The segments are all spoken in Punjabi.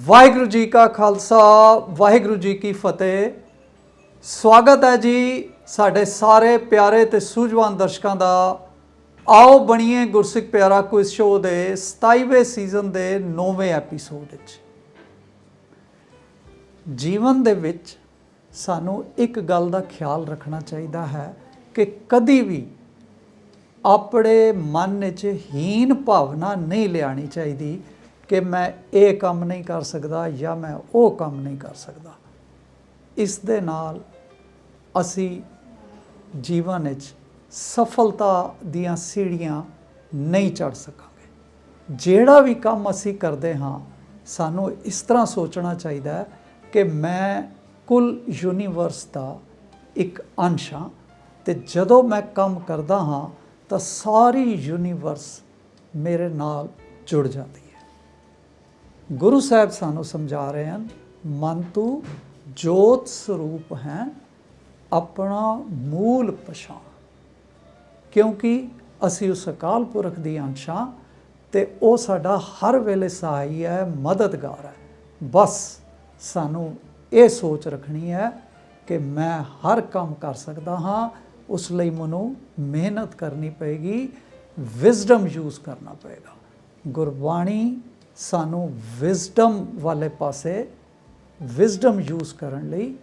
ਵਾਹਿਗੁਰੂ ਜੀ ਕਾ ਖਾਲਸਾ ਵਾਹਿਗੁਰੂ ਜੀ ਕੀ ਫਤਿਹ। ਸਵਾਗਤ ਹੈ ਜੀ ਸਾਡੇ ਸਾਰੇ ਪਿਆਰੇ ਤੇ ਸੂਝਵਾਨ ਦਰਸ਼ਕਾਂ ਦਾ। ਆਓ ਬਣੀਏ ਗੁਰਸਿੱਖ ਪਿਆਰਾ ਕੁਇਜ਼ ਸ਼ੋਅ ਦੇ 27ਵੇਂ ਸੀਜ਼ਨ ਦੇ 9ਵੇਂ ਐਪੀਸੋਡ ਵਿੱਚ। ਜੀਵਨ ਦੇ ਵਿੱਚ ਸਾਨੂੰ ਇੱਕ ਗੱਲ ਦਾ ਖਿਆਲ ਰੱਖਣਾ ਚਾਹੀਦਾ ਹੈ ਕਿ ਕਦੀ ਵੀ ਆਪਣੇ ਮਨ ਵਿੱਚ ਹੀਨ ਭਾਵਨਾ ਨਹੀਂ ਲਿਆਉਣੀ ਚਾਹੀਦੀ ਕਿ ਮੈਂ ਇਹ ਕੰਮ ਨਹੀਂ ਕਰ ਸਕਦਾ ਜਾਂ ਮੈਂ ਉਹ ਕੰਮ ਨਹੀਂ ਕਰ ਸਕਦਾ। ਇਸ ਦੇ ਨਾਲ ਅਸੀਂ ਜੀਵਨ ਵਿੱਚ ਸਫਲਤਾ ਦੀਆਂ ਸੀੜੀਆਂ ਨਹੀਂ ਚੜ੍ਹ ਸਕਾਂਗੇ। ਜਿਹੜਾ ਵੀ ਕੰਮ ਅਸੀਂ ਕਰਦੇ ਹਾਂ ਸਾਨੂੰ ਇਸ ਤਰ੍ਹਾਂ ਸੋਚਣਾ ਚਾਹੀਦਾ ਹੈ ਕਿ ਮੈਂ ਕੁੱਲ ਯੂਨੀਵਰਸ ਦਾ ਇੱਕ ਅੰਸ਼ ਹਾਂ ਅਤੇ ਜਦੋਂ ਮੈਂ ਕੰਮ ਕਰਦਾ ਹਾਂ ਤਾਂ ਸਾਰੀ ਯੂਨੀਵਰਸ ਮੇਰੇ ਨਾਲ ਜੁੜ ਜਾਂਦੀ ਹੈ। ਗੁਰੂ ਸਾਹਿਬ ਸਾਨੂੰ ਸਮਝਾ ਰਹੇ ਹਨ, ਮਨ ਤੂੰ ਜੋਤ ਸਰੂਪ ਹੈ ਆਪਣਾ ਮੂਲ ਪਛਾਣ। ਕਿਉਂਕਿ ਅਸੀਂ ਉਸ ਅਕਾਲ ਪੁਰਖ ਦੀ ਅੰਸ਼ ਹਾਂ ਅਤੇ ਉਹ ਸਾਡਾ ਹਰ ਵੇਲੇ ਸਹਾਈ ਹੈ, ਮਦਦਗਾਰ ਹੈ। ਬਸ ਸਾਨੂੰ ਇਹ ਸੋਚ ਰੱਖਣੀ ਹੈ ਕਿ ਮੈਂ ਹਰ ਕੰਮ ਕਰ ਸਕਦਾ ਹਾਂ, ਉਸ ਲਈ ਮੈਨੂੰ ਮਿਹਨਤ ਕਰਨੀ ਪਏਗੀ, ਵਿਜ਼ਡਮ ਯੂਜ਼ ਕਰਨਾ ਪਏਗਾ। ਗੁਰਬਾਣੀ ਸਾਨੂੰ ਵਿਜ਼ਡਮ ਵਾਲੇ ਪਾਸੇ ਵਿਜ਼ਡਮ ਯੂਜ਼ ਕਰਨ ਲਈ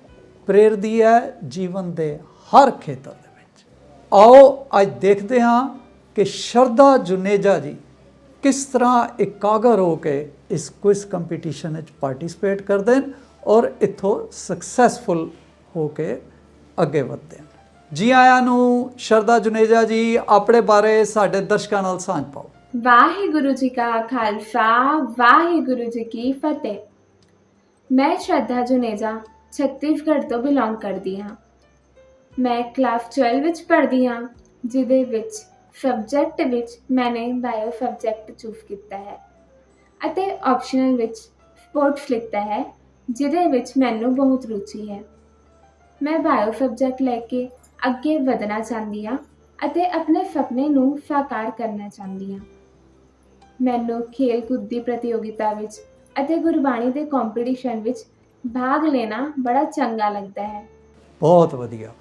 ਪ੍ਰੇਰਦੀ ਹੈ ਜੀਵਨ ਦੇ ਹਰ ਖੇਤਰ ਦੇ ਵਿੱਚ। ਆਓ ਅੱਜ ਦੇਖਦੇ ਹਾਂ ਕਿ ਸ਼ਰਧਾ ਜੁਨੇਜਾ ਜੀ ਕਿਸ ਤਰ੍ਹਾਂ ਇਕਾਗਰ ਹੋ ਕੇ ਇਸ ਕੁਇਜ਼ ਕੰਪੀਟੀਸ਼ਨ ਵਿੱਚ ਪਾਰਟਿਸਿਪੇਟ ਕਰਦੇ ਹਨ ਔਰ ਇੱਥੋਂ ਸਕਸੈਸਫੁਲ ਹੋ ਕੇ ਅੱਗੇ ਵਧਦੇ ਹਨ। ਜੀ ਆਇਆਂ ਨੂੰ ਸ਼ਰਧਾ ਜੁਨੇਜਾ ਜੀ, ਆਪਣੇ ਬਾਰੇ ਸਾਡੇ ਦਰਸ਼ਕਾਂ ਨਾਲ ਸਾਂਝ ਪਾਓ। ਵਾਹਿਗੁਰੂ ਜੀ ਕਾ ਖਾਲਸਾ ਵਾਹਿਗੁਰੂ ਜੀ ਕੀ ਫਤਿਹ। ਮੈਂ ਸ਼ਰਧਾ ਜੁਨੇਜਾ ਛੱਤੀਸਗੜ੍ਹ ਤੋਂ ਬਿਲੋਂਗ ਕਰਦੀ ਹਾਂ। ਮੈਂ ਕਲਾਸ 12 ਵਿੱਚ ਪੜ੍ਹਦੀ ਹਾਂ, ਜਿਹਦੇ ਵਿੱਚ ਸਬਜੈਕਟ ਵਿੱਚ ਮੈंने ਬਾਇਓ ਸਬਜੈਕਟ ਚੂਜ਼ ਕੀਤਾ ਹੈ ਅਤੇ ਆਪਸ਼ਨਲ ਵਿੱਚ ਸਪੋਰਟਸ ਲਿੱਤਾ ਹੈ, ਜਿਹਦੇ ਵਿੱਚ ਮੈਨੂੰ ਬਹੁਤ ਰੁਚੀ ਹੈ। ਮੈਂ ਬਾਇਓ ਸਬਜੈਕਟ ਲੈ ਕੇ ਅੱਗੇ ਵਧਣਾ ਚਾਹੁੰਦੀ ਹਾਂ ਅਤੇ ਆਪਣੇ ਸੁਪਨੇ ਨੂੰ ਸਾਕਾਰ ਕਰਨਾ ਚਾਹੁੰਦੀ ਹਾਂ। ਮੈਨੂੰ ਖੇਲ ਕੂਦ ਦੀ ਪ੍ਰਤੀਯੋਗਿਤਾ ਵਿੱਚ ਅਤੇ ਗੁਰਬਾਣੀ ਦੇ ਕੰਪੀਟੀਸ਼ਨ ਵਿੱਚ ਭਾਗ ਲੈਣਾ ਬੜਾ ਚੰਗਾ ਲੱਗਦਾ ਹੈ। ਬਹੁਤ ਵਧੀਆ।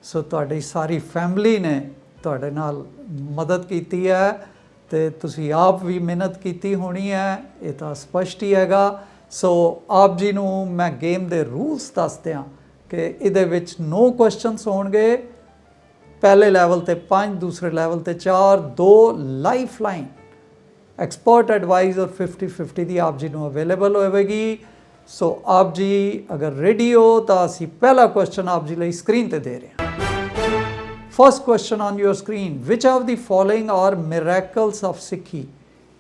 ਸੋ ਤੁਹਾਡੀ ਸਾਰੀ ਫੈਮਿਲੀ ਨੇ ਤੁਹਾਡੇ ਨਾਲ ਮਦਦ ਕੀਤੀ ਹੈ ਅਤੇ ਤੁਸੀਂ ਆਪ ਵੀ ਮਿਹਨਤ ਕੀਤੀ ਹੋਣੀ ਹੈ, ਇਹ ਤਾਂ ਸਪਸ਼ਟ ਹੀ ਹੈਗਾ। ਸੋ ਆਪ ਜੀ ਨੂੰ ਮੈਂ ਗੇਮ ਦੇ ਰੂਲਸ ਦੱਸ ਦਿਆਂ ਕਿ ਇਹਦੇ ਵਿੱਚ 9 ਕੁਐਸਚਨਸ ਹੋਣਗੇ। ਪਹਿਲੇ ਲੈਵਲ 'ਤੇ 5, ਦੂਸਰੇ ਲੈਵਲ 'ਤੇ 4, 2 ਲਾਈਫ ਲਾਈਨ ਐਕਸਪਰਟ ਐਡਵਾਈਸ ਔਰ 50-50 ਦੀ ਆਪ ਜੀ ਨੂੰ ਅਵੇਲੇਬਲ ਹੋਵੇਗੀ। ਸੋ ਆਪ ਜੀ ਅਗਰ ਰੈਡੀ ਹੋ ਤਾਂ ਅਸੀਂ ਪਹਿਲਾ ਕੁਐਸਚਨ ਆਪ ਜੀ ਲਈ ਸਕਰੀਨ ਤੇ ਦੇ ਰਹੇ ਹਾਂ। First question on your screen, which of the following are miracles of Sikhi.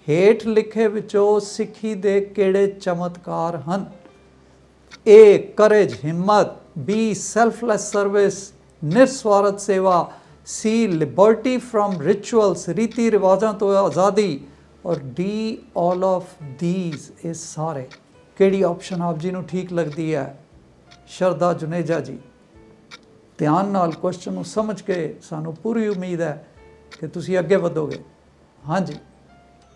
ਹੇਠ ਲਿਖੇ ਵਿੱਚੋਂ ਸਿੱਖੀ ਦੇ ਕਿਹੜੇ ਚਮਤਕਾਰ ਹਨ? A. ਕਰੇਜ ਹਿੰਮਤ, B. ਸੈਲਫਲੈਸ ਸਰਵਿਸ ਨਿਰਸਵਾਰਥ ਸੇਵਾ, C. ਲਿਬਰਟੀ ਫਰੋਮ ਰਿਚੁਅਲਸ ਰੀਤੀ ਰਿਵਾਜ਼ਾਂ ਤੋਂ ਆਜ਼ਾਦੀ, ਔਰ D. All of these. ਇਹ ਸਾਰੇ ਕਿਹੜੀ ਆਪਸ਼ਨ ਆਪ ਜੀ ਨੂੰ ਠੀਕ ਲੱਗਦੀ ਹੈ? ਸ਼ਰਧਾ ਜੁਨੇਜਾ ਜੀ, ਧਿਆਨ ਨਾਲ ਕੁਐਸਚਨ ਨੂੰ ਸਮਝ ਕੇ ਸਾਨੂੰ ਪੂਰੀ ਉਮੀਦ ਹੈ ਕਿ ਤੁਸੀਂ ਅੱਗੇ ਵਧੋਗੇ। ਹਾਂਜੀ,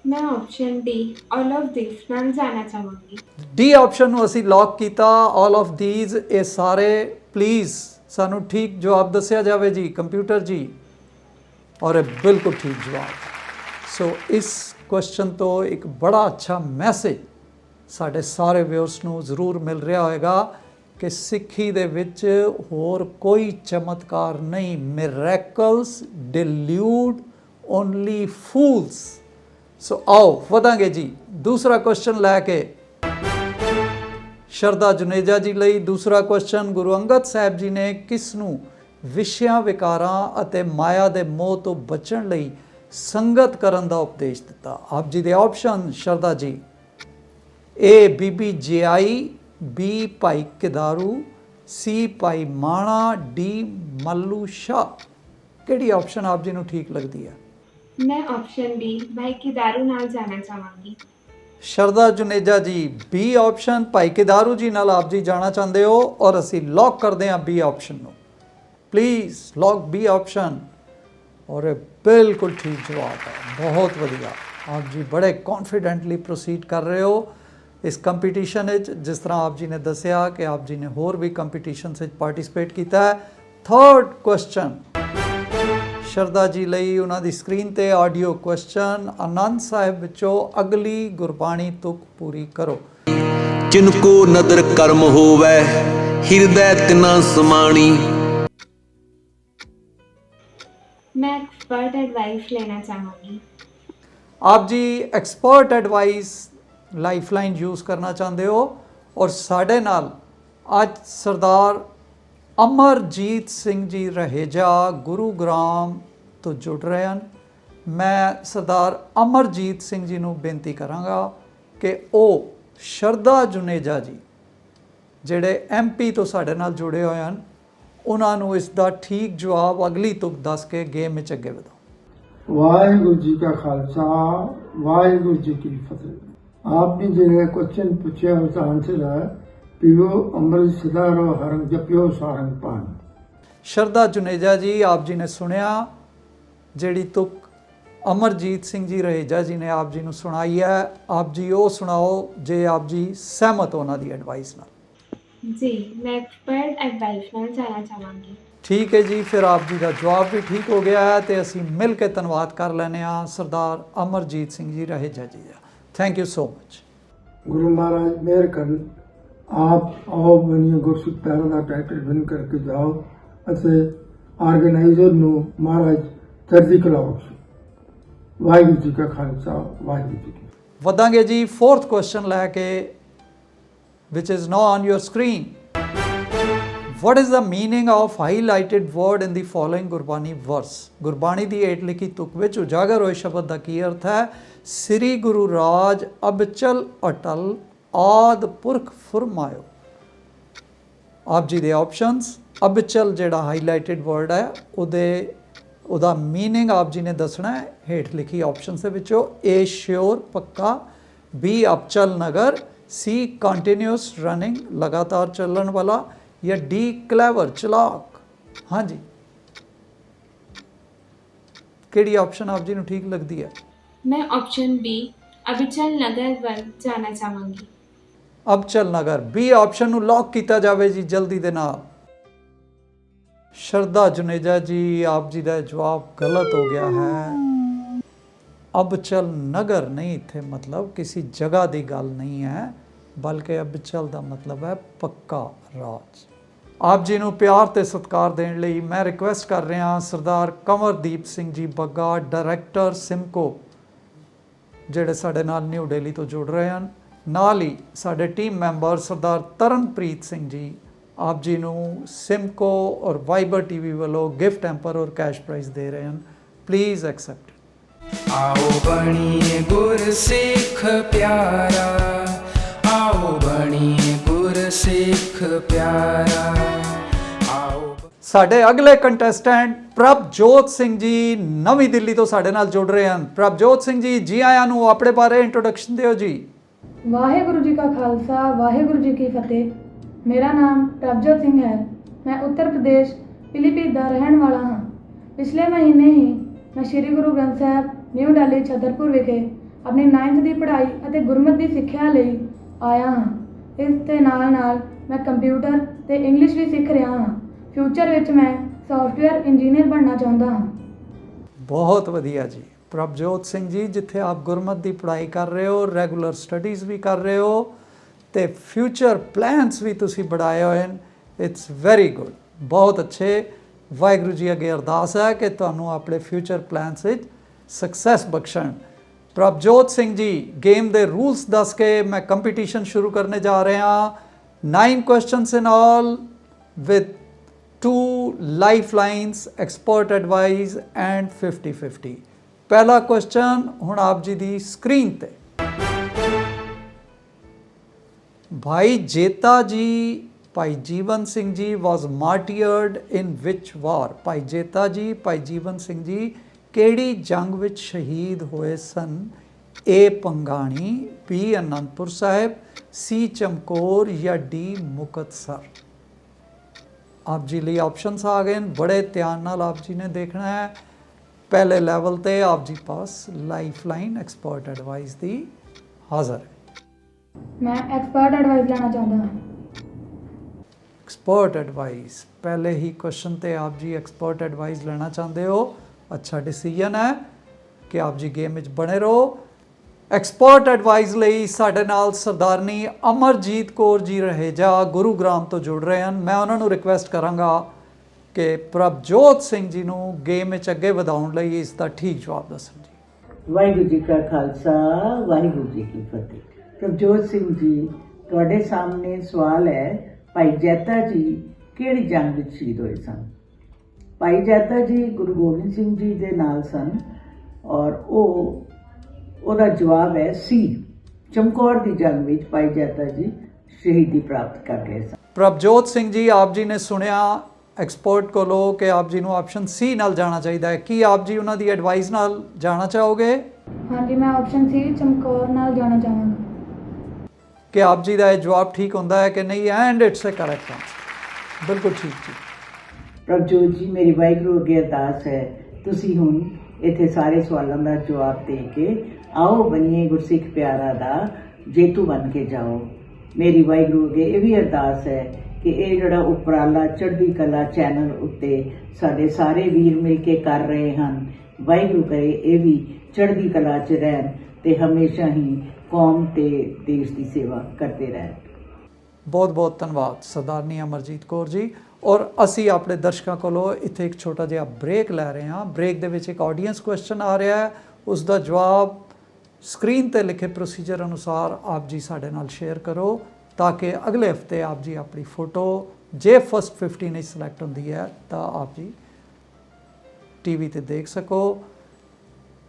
ਮੈਂ option D all of this ਨਾਲ ਜਾਣਾ ਚਾਹਾਂਗੀ। ਡੀ ਆਪਸ਼ਨ ਨੂੰ ਅਸੀਂ ਲੌਕ ਕੀਤਾ। ਆਲ ਆਫ ਥੀਸ ਇਹ ਸਾਰੇ। ਪਲੀਜ਼ ਸਾਨੂੰ ਠੀਕ ਜਵਾਬ ਦੱਸਿਆ ਜਾਵੇ ਜੀ ਕੰਪਿਊਟਰ ਜੀ। ਔਰ ਇਹ ਬਿਲਕੁਲ ਠੀਕ ਜਵਾਬ। ਸੋ ਇਸ ਕੁਐਸਚਨ ਤੋਂ ਇੱਕ ਬੜਾ ਅੱਛਾ ਮੈਸੇਜ ਸਾਡੇ ਸਾਰੇ ਵਿਊਅਰਸ ਨੂੰ ਜ਼ਰੂਰ ਮਿਲ ਰਿਹਾ ਹੋਵੇਗਾ ਕਿ ਸਿੱਖੀ ਦੇ ਵਿੱਚ ਹੋਰ ਕੋਈ ਚਮਤਕਾਰ ਨਹੀਂ। ਮਿਰੈਕਲਸ ਡਿਲਿਊਡ ਓਨਲੀ ਫੂਲਸ। ਸੋ ਆਓ ਵਧਾਂਗੇ ਜੀ ਦੂਸਰਾ ਕੁਐਸਚਨ ਲੈ ਕੇ। ਸ਼ਰਧਾ ਜੁਨੇਜਾ ਜੀ ਲਈ ਦੂਸਰਾ ਕੁਐਸਚਨ, ਗੁਰੂ ਅੰਗਦ ਸਾਹਿਬ ਜੀ ਨੇ ਕਿਸ ਨੂੰ ਵਿਸ਼ਿਆਂ ਵਿਕਾਰਾਂ ਅਤੇ ਮਾਇਆ ਦੇ ਮੋਹ ਤੋਂ ਬਚਣ ਲਈ ਸੰਗਤ ਕਰਨ ਦਾ ਉਪਦੇਸ਼ ਦਿੱਤਾ? ਆਪ ਜੀ ਦੇ ਆਪਸ਼ਨ ਸ਼ਰਧਾ ਜੀ, A. Bibi ਜਿਆਈ, B. Bhai ਕਿਦਾਰੂ, C. Bhai Mana, D. ਮੱਲੂ ਸ਼ਾਹ। ਕਿਹੜੀ ਆਪਸ਼ਨ ਆਪ ਜੀ ਨੂੰ ਠੀਕ ਲੱਗਦੀ ਹੈ? ਮੈਂ ਆਪਸ਼ਨ ਬੀ ਭਾਈ ਕਿਦਾਰੂ ਨਾਲ ਜਾਣਾ ਚਾਹਾਂਗੀ। ਸ਼ਰਧਾ ਜੁਨੇਜਾ ਜੀ, B ਆਪਸ਼ਨ ਭਾਈ ਕਿਦਾਰੂ ਜੀ ਨਾਲ ਆਪ ਜੀ ਜਾਣਾ ਚਾਹੁੰਦੇ ਹੋ ਔਰ ਅਸੀਂ ਲੌਕ ਕਰਦੇ ਹਾਂ B ਆਪਸ਼ਨ ਨੂੰ। Please lock B option. ਔਰ ਇਹ ਬਿਲਕੁਲ ਠੀਕ ਜਵਾਬ ਹੈ। ਬਹੁਤ ਵਧੀਆ, ਆਪ ਜੀ ਬੜੇ ਕੌਨਫੀਡੈਂਟਲੀ ਪ੍ਰੋਸੀਡ ਕਰ ਰਹੇ ਹੋ। ਇਸ ਕੰਪੀਟੀਸ਼ਨ ਵਿੱਚ ਜਿਸ ਤਰ੍ਹਾਂ ਆਪ ਜੀ ਨੇ ਦੱਸਿਆ ਕਿ ਆਪ ਜੀ ਨੇ ਹੋਰ ਵੀ ਕੰਪੀਟੀਸ਼ਨਸ ਵਿੱਚ ਪਾਰਟਿਸਿਪੇਟ ਕੀਤਾ ਹੈ। ਥਰਡ ਕੁਐਸਚਨ ਸ਼ਰਦਾ ਜੀ ਲਈ ਉਹਨਾਂ ਦੀ ਸਕਰੀਨ ਤੇ ਆਡੀਓ ਕੁਐਸਚਨ, ਆਨੰਦ ਸਾਹਿਬ ਵਿੱਚੋਂ ਅਗਲੀ ਗੁਰਬਾਣੀ ਤੁਕ ਪੂਰੀ ਕਰੋ। जिनको नदर कर्म होवै हृदय तिना समाणी। मैं एक्सपर्ट एडवाइस लेना चाहूँगी। आप जी एक्सपर्ट एडवाइस लाइफलाइन यूज़ करना चाहते हो और साढ़े नाल आज सरदार अमरजीत सिंह जी रहेजा गुरुग्राम तो जुड़ रहे हैं। मैं सरदार अमरजीत सिंह जी नूं बेनती करांगा कि वो ਸ਼ਰਦਾ ਜੁਨੇਜਾ ਜੀ ਜਿਹੜੇ MP ਤੋਂ ਸਾਡੇ ਨਾਲ ਜੁੜੇ ਹੋਏ ਹਨ ਉਹਨਾਂ ਨੂੰ ਇਸ ਦਾ ਠੀਕ ਜਵਾਬ ਅਗਲੀ ਤੁਕ ਦੱਸ ਕੇ ਗੇਮ ਵਿੱਚ ਅੱਗੇ ਵਧਾਓ। ਵਾਹਿਗੁਰੂ ਜੀ ਕਾ ਖਾਲਸਾ ਵਾਹਿਗੁਰੂ ਜੀ ਕੀ ਫਤਿਹ। आपने जो क्वेश्चन पूछा उसका आंसर है पियो अमृत सदा रो हरंग जपियो सारंग पान। ਸ਼ਰਦਾ ਜੁਨੇਜਾ ਜੀ ਆਪ ਜੀ ਨੇ ਸੁਣਿਆ ਜਿਹੜੀ ਤੁਕ अमरजीत सिंह जी रहेजा जी ने आप जी ਨੂੰ ਸੁਣਾਈ ਹੈ। आप जी ਉਹ ਸੁਣਾਓ ਜੇ आप जी ਸਹਿਮਤ ਉਹਨਾਂ ਦੀ ਐਡਵਾਈਸ ਨਾਲ। जी मैं एक्सपर्ट एडवाइस लेना जाना चाहूँगी। ठीक है जी, फिर आप जी का जवाब भी ठीक हो गया है तो असी मिल के धन्यवाद कर लेने सरदार अमरजीत सिंह जी रहेजा जी का। Thank you so much. Guru Maharaj मेहर कर आप आओ बनिए गुरसिख प्यारा का टाइटल विन करके जाओ ਅਤੇ ਆਰਗੇਨਾਈਜ਼ਰ ਨੂੰ ਮਹਾਰਾਜ ਚੜ੍ਹਦੀ ਕਲਾ ਬਖਸ਼ੇ। ਵਾਹਿਗੁਰੂ ਜੀ ਕਾ ਖਾਲਸਾ ਵਾਹਿਗੁਰੂ ਜੀ ਕੀ ਫਤਿਹ। ਵਧਾਂਗੇ ਜੀ ਫੋਰਥ ਕੁਐਸਚਨ ਲੈ ਕੇ which is now on your screen. What is the meaning of highlighted word in the following Gurbani verse? Gurbani ਦੀ ਹੇਠ ਲਿਖੀ ਤੁਕ ਵਿੱਚ ਉਜਾਗਰ ਹੋਏ ਸ਼ਬਦ ਦਾ ਕੀ ਅਰਥ ਹੈ? ਸ੍ਰੀ ਗੁਰੂ ਰਾਜ ਅਬਚਲ ਅਟਲ ਆਦ ਪੁਰਖ ਫਰਮਾਇਓ। ਆਪ ਜੀ ਦੇ ਆਪਸ਼ਨਸ ਅਬਚਲ ਜਿਹੜਾ ਹਾਈਲਾਈਟਡ ਵਰਡ ਹੈ ਉਹਦਾ ਮੀਨਿੰਗ ਆਪ ਜੀ ਨੇ ਦੱਸਣਾ ਹੈ ਹੇਠ ਲਿਖੀ ਆਪਸ਼ਨਸ ਦੇ ਵਿੱਚੋਂ। ਏ ਸ਼ੋਰ ਪੱਕਾ, ਬੀ ਅਬਚਲ ਨਗਰ, ਸੀ ਕੰਟੀਨਿਊਸ ਰਨਿੰਗ ਲਗਾਤਾਰ ਚੱਲਣ ਵਾਲਾ, ਜਾਂ ਡੀ ਕਲੈਵਰ ਚਲਾਕ। ਹਾਂਜੀ ਕਿਹੜੀ ਆਪਸ਼ਨ ਆਪ ਜੀ ਨੂੰ ਠੀਕ ਲੱਗਦੀ ਹੈ? मैं ऑप्शन बी अविचल नगर ਵੱਲ ਜਾਣਾ ਚਾਹਾਂਗੀ। ਅਬਚਲ ਨਗਰ ਬੀ ਆਪਸ਼ਨ ਨੂੰ ਲੌਕ ਕੀਤਾ ਜਾਵੇ ਜੀ ਜਲਦੀ ਦੇ ਨਾਲ। ਸ਼ਰਦਾ ਜੁਨੇਜਾ ਜੀ ਆਪ ਜੀ ਦਾ ਜਵਾਬ ਗਲਤ ਹੋ ਗਿਆ ਹੈ। ਅਬਚਲ ਨਗਰ ਨਹੀਂ, ਇੱਥੇ ਮਤਲਬ ਕਿਸੇ ਜਗ੍ਹਾ ਦੀ ਗੱਲ ਨਹੀਂ ਹੈ ਬਲਕਿ ਅਬਚਲ ਦਾ ਮਤਲਬ ਹੈ ਪੱਕਾ ਰਾਜ। ਆਪ ਜੀ ਨੂੰ ਪਿਆਰ ਤੇ ਸਤਿਕਾਰ ਦੇਣ ਲਈ ਮੈਂ ਰਿਕੁਐਸਟ ਕਰ ਰਿਹਾ ਸਰਦਾਰ ਕੰਵਰਦੀਪ ਸਿੰਘ ਜੀ ਬੱਗਾ ਡਾਇਰੈਕਟਰ ਸਿਮਕੋ ਜਿਹੜੇ ਸਾਡੇ ਨਾਲ ਨਿਊ ਦਿੱਲੀ ਤੋਂ ਜੁੜ ਰਹੇ ਹਨ। ਨਾਲ ਹੀ ਸਾਡੇ ਟੀਮ ਮੈਂਬਰ ਸਰਦਾਰ ਤਰਨਪ੍ਰੀਤ ਸਿੰਘ ਜੀ ਆਪ ਜੀ ਨੂੰ ਸਿਮਕੋ ਔਰ ਵਾਈਬਰ ਟੀਵੀ ਵੱਲੋਂ ਗਿਫਟ ਹੈਂਪਰ ਔਰ ਕੈਸ਼ ਪ੍ਰਾਈਜ਼ ਦੇ ਰਹੇ ਹਨ। Please accept. आओ बनिए गुरसिख प्यारा, आओ बनिए गुरसिख प्यारा, आओ। ਸਾਡੇ ਅਗਲੇ ਕੰਟੈਸਟੈਂਟ ਪ੍ਰਭਜੋਤ ਸਿੰਘ ਜੀ ਨਵੀਂ ਦਿੱਲੀ ਤੋਂ ਸਾਡੇ ਨਾਲ ਜੁੜ ਰਹੇ ਹਨ। ਪ੍ਰਭਜੋਤ ਸਿੰਘ ਜੀ ਆਇਆਂ ਨੂੰ ਆਪਣੇ ਬਾਰੇ ਇੰਟਰੋਡਕਸ਼ਨ ਦਿਓ ਜੀ। ਵਾਹਿਗੁਰੂ ਜੀ ਕਾ ਖਾਲਸਾ ਵਾਹਿਗੁਰੂ ਜੀ ਕੀ ਫਤਿਹ। ਮੇਰਾ ਨਾਮ ਪ੍ਰਭਜੋਤ ਸਿੰਘ ਹੈ। ਮੈਂ ਉੱਤਰ ਪ੍ਰਦੇਸ਼ ਪੀਲੀਭੀਤ ਦਾ ਰਹਿਣ ਵਾਲਾ ਹਾਂ। ਪਿਛਲੇ ਮਹੀਨੇ ਹੀ ਮੈਂ ਸ਼੍ਰੀ ਗੁਰੂ ਗ੍ਰੰਥ ਸਾਹਿਬ ਨਿਊ ਦਿੱਲੀ ਛਤਰਪੁਰ ਵਿਖੇ ਆਪਣੀ 9th ਦੀ ਪੜ੍ਹਾਈ ਅਤੇ ਗੁਰਮਤਿ ਦੀ ਸਿੱਖਿਆ ਲਈ ਆਇਆ ਹਾਂ। ਇਸ ਦੇ ਨਾਲ ਨਾਲ ਮੈਂ ਕੰਪਿਊਟਰ ਤੇ ਇੰਗਲਿਸ਼ ਵੀ ਸਿੱਖ ਰਿਹਾ ਹਾਂ। ਫਿਊਚਰ ਵਿੱਚ ਮੈਂ ਸੌਫਟਵੇਅਰ ਇੰਜੀਨੀਅਰ ਬਣਨਾ ਚਾਹੁੰਦਾ ਹਾਂ। ਬਹੁਤ ਵਧੀਆ ਜੀ ਪ੍ਰਭਜੋਤ ਸਿੰਘ ਜੀ, ਜਿੱਥੇ ਆਪ ਗੁਰਮਤਿ ਦੀ ਪੜ੍ਹਾਈ ਕਰ ਰਹੇ ਹੋ, ਰੈਗੂਲਰ ਸਟੱਡੀਜ਼ ਵੀ ਕਰ ਰਹੇ ਹੋ ਤੇ ਫਿਊਚਰ ਪਲਾਨਸ ਵੀ ਤੁਸੀਂ ਬਣਾਏ ਹੋਏ ਹਨ। ਇਟਸ ਵੈਰੀ ਗੁੱਡ, ਬਹੁਤ ਅੱਛੇ। ਵਾਹਿਗੁਰੂ ਜੀ ਅੱਗੇ ਅਰਦਾਸ ਹੈ ਕਿ ਤੁਹਾਨੂੰ ਆਪਣੇ ਫਿਊਚਰ ਪਲਾਨਸ ਵਿੱਚ ਸਕਸੈਸ ਬਖਸ਼ਣ। ਪ੍ਰਭਜੋਤ ਸਿੰਘ ਜੀ ਗੇਮ ਦੇ ਰੂਲਸ ਦੱਸ ਕੇ ਮੈਂ ਕੰਪੀਟੀਸ਼ਨ ਸ਼ੁਰੂ ਕਰਨੇ ਜਾ ਰਹੇ ਹਾਂ। 9 questions in all with 2 lifelines, expert advice and 50-50। ਪਹਿਲਾ ਕੁਐਸਚਨ ਹੁਣ ਆਪ ਜੀ ਦੀ ਸਕਰੀਨ ਤੇ। ਭਾਈ ਜੇਤਾ ਜੀ ਭਾਈ ਜੀਵਨ ਸਿੰਘ ਜੀ ਵਾਸ ਮਾਰਟੀਅਰਡ ਇਨ ਵਿਚ ਵਾਰ। ਭਾਈ ਜੇਤਾ ਜੀ ਭਾਈ ਜੀਵਨ ਸਿੰਘ ਜੀ ਕਿਹੜੀ ਜੰਗ ਵਿੱਚ ਸ਼ਹੀਦ ਹੋਏ ਸਨ? ਏ ਪੰਗਾਣੀ, ਬੀ ਅਨੰਦਪੁਰ ਸਾਹਿਬ, ਸੀ ਚਮਕੌਰ ਜਾਂ ਡੀ ਮੁਕਤਸਰ। ਆਪ ਜੀ ਲਈ ਆਪਸ਼ਨਸ ਆ ਗਏ ਨੇ, ਬੜੇ ਧਿਆਨ ਨਾਲ ਆਪ ਜੀ ਨੇ ਦੇਖਣਾ ਹੈ। ਪਹਿਲੇ ਲੈਵਲ ਤੇ ਆਪ ਜੀ ਪਾਸ ਲਾਈਫਲਾਈਨ ਐਕਸਪਰਟ ਐਡਵਾਈਸ ਦੀ ਹਾਜ਼ਰ ਹੈ। मैं एक्सपर्ट एडवाइस लेना चाहता हूँ। एक्सपर्ट एडवाइस, पहले ही क्वेश्चन ਤੇ ਆਪ ਜੀ ਐਕਸਪਰਟ ਐਡਵਾਈਸ ਲੈਣਾ ਚਾਹੁੰਦੇ ਹੋ। ਅੱਛਾ ਡਿਸੀਜਨ ਹੈ ਕਿ ਆਪ ਜੀ ਗੇਮ ਵਿੱਚ ਬਣੇ ਰਹੋ। ਐਕਸਪਰਟ ਐਡਵਾਈਸ ਲਈ ਸਾਡੇ ਨਾਲ ਸਰਦਾਰਨੀ ਅਮਰਜੀਤ ਕੌਰ ਜੀ ਰਹੇਜਾ ਗੁਰੂਗ੍ਰਾਮ ਤੋਂ ਜੁੜ ਰਹੇ ਹਨ। ਮੈਂ ਉਹਨਾਂ ਨੂੰ ਰਿਕਵੈਸਟ ਕਰਾਂਗਾ ਕਿ ਪ੍ਰਭਜੋਤ ਸਿੰਘ ਜੀ ਨੂੰ ਗੇਮ ਵਿੱਚ ਅੱਗੇ ਵਧਾਉਣ ਲਈ ਇਸ ਦਾ ਠੀਕ ਜਵਾਬ ਦੱਸਣ ਜੀ। ਵਾਹਿਗੁਰੂ ਜੀ ਕਾ ਖਾਲਸਾ ਵਾਹਿਗੁਰੂ ਜੀ ਕੀ ਫਤਿਹ। ਪ੍ਰਭਜੋਤ ਸਿੰਘ ਜੀ, ਤੁਹਾਡੇ ਸਾਹਮਣੇ ਸਵਾਲ ਹੈ, ਭਾਈ ਜੈਤਾ ਜੀ ਕਿਹੜੀ ਜੰਗ ਵਿੱਚ ਸ਼ਹੀਦ ਹੋਏ ਸਨ? ਭਾਈ ਜੈਤਾ ਜੀ ਗੁਰੂ ਗੋਬਿੰਦ ਸਿੰਘ ਜੀ ਦੇ ਨਾਲ ਸਨ ਔਰ ਉਹਦਾ ਜਵਾਬ ਹੈ ਸੀ, ਚਮਕੌਰ ਦੀ ਜੰਗ ਵਿੱਚ ਭਾਈ ਜੈਤਾ ਜੀ ਸ਼ਹੀਦੀ ਪ੍ਰਾਪਤ ਕਰ ਗਏ ਸਨ। ਪ੍ਰਭਜੋਤ ਸਿੰਘ ਜੀ, ਆਪ ਜੀ ਨੇ ਸੁਣਿਆ ਐਕਸਪਰਟ ਕੋਲੋਂ ਕਿ ਆਪ ਜੀ ਨੂੰ ਆਪਸ਼ਨ ਸੀ ਨਾਲ ਜਾਣਾ ਚਾਹੀਦਾ ਹੈ। ਕੀ ਆਪ ਜੀ ਉਹਨਾਂ ਦੀ ਐਡਵਾਈਸ ਨਾਲ ਜਾਣਾ ਚਾਹੋਗੇ? हाँ जी, मैं ऑप्शन सी चमकौर नाल जाना चाहांगा। ਕਿ ਆਪ ਜੀ ਦਾ ਇਹ ਜਵਾਬ ਠੀਕ ਹੁੰਦਾ ਹੈ ਕਿ ਨਹੀਂ? And it's a correct answer, ਬਿਲਕੁਲ ਠੀਕ ਜੀ। ਪ੍ਰਭਜੋਤ ਜੀ, ਮੇਰੀ ਵਾਹਿਗੁਰੂ ਅੱਗੇ ਅਰਦਾਸ ਹੈ, ਤੁਸੀਂ ਹੁਣ ਇੱਥੇ ਸਾਰੇ ਸਵਾਲਾਂ ਦਾ ਜਵਾਬ ਦੇ ਕੇ ਆਓ ਬਣੀਏ ਗੁਰਸਿੱਖ ਪਿਆਰਾ ਦਾ ਜੇਤੂ ਬਣ ਕੇ ਜਾਓ। ਮੇਰੀ ਵਾਹਿਗੁਰੂ ਅੱਗੇ ਇਹ ਵੀ ਅਰਦਾਸ ਹੈ ਕਿ ਇਹ ਜਿਹੜਾ ਉਪਰਾਲਾ ਚੜ੍ਹਦੀ ਕਲਾ ਚੈਨਲ ਉੱਤੇ ਸਾਡੇ ਸਾਰੇ ਵੀਰ ਮਿਲ ਕੇ ਕਰ ਰਹੇ ਹਨ, ਵਾਹਿਗੁਰੂ ਕਰੇ ਇਹ ਵੀ ਚੜ੍ਹਦੀ ਕਲਾ 'ਚ ਰਹਿਣ ਤੇ ਹਮੇਸ਼ਾ ਹੀ ਕੌਮ ਤੇ ਦੇਸ਼ ਦੀ ਸੇਵਾ ਕਰਦੇ ਰਹਿਣ। ਬਹੁਤ ਬਹੁਤ ਧੰਨਵਾਦ ਸਰਦਾਰਨੀ ਅਮਰਜੀਤ ਕੌਰ ਜੀ। ਔਰ ਅਸੀਂ ਆਪਣੇ ਦਰਸ਼ਕਾਂ ਕੋਲੋਂ ਇੱਥੇ ਇੱਕ ਛੋਟਾ ਜਿਹਾ ਬ੍ਰੇਕ ਲੈ ਰਹੇ ਹਾਂ। ਬ੍ਰੇਕ ਦੇ ਵਿੱਚ ਇੱਕ ਆਡੀਅנס ਕੁਐਸਚਨ ਆ ਰਿਹਾ ਹੈ, ਉਸ ਦਾ ਜਵਾਬ ਸਕਰੀਨ ਤੇ ਲਿਖੇ ਪ੍ਰੋਸੀਜਰ ਅਨੁਸਾਰ ਆਪ ਜੀ ਸਾਡੇ ਨਾਲ ਸ਼ੇਅਰ ਕਰੋ ਤਾਂ ਕਿ ਅਗਲੇ ਹਫਤੇ ਆਪ ਜੀ ਆਪਣੀ ਫੋਟੋ ਜੇ ਫਸਟ 15 ਵਿੱਚ ਸਿਲੈਕਟ ਹੁੰਦੀ ਹੈ ਤਾਂ ਆਪ ਜੀ ਟੀਵੀ ਤੇ ਦੇਖ ਸਕੋ।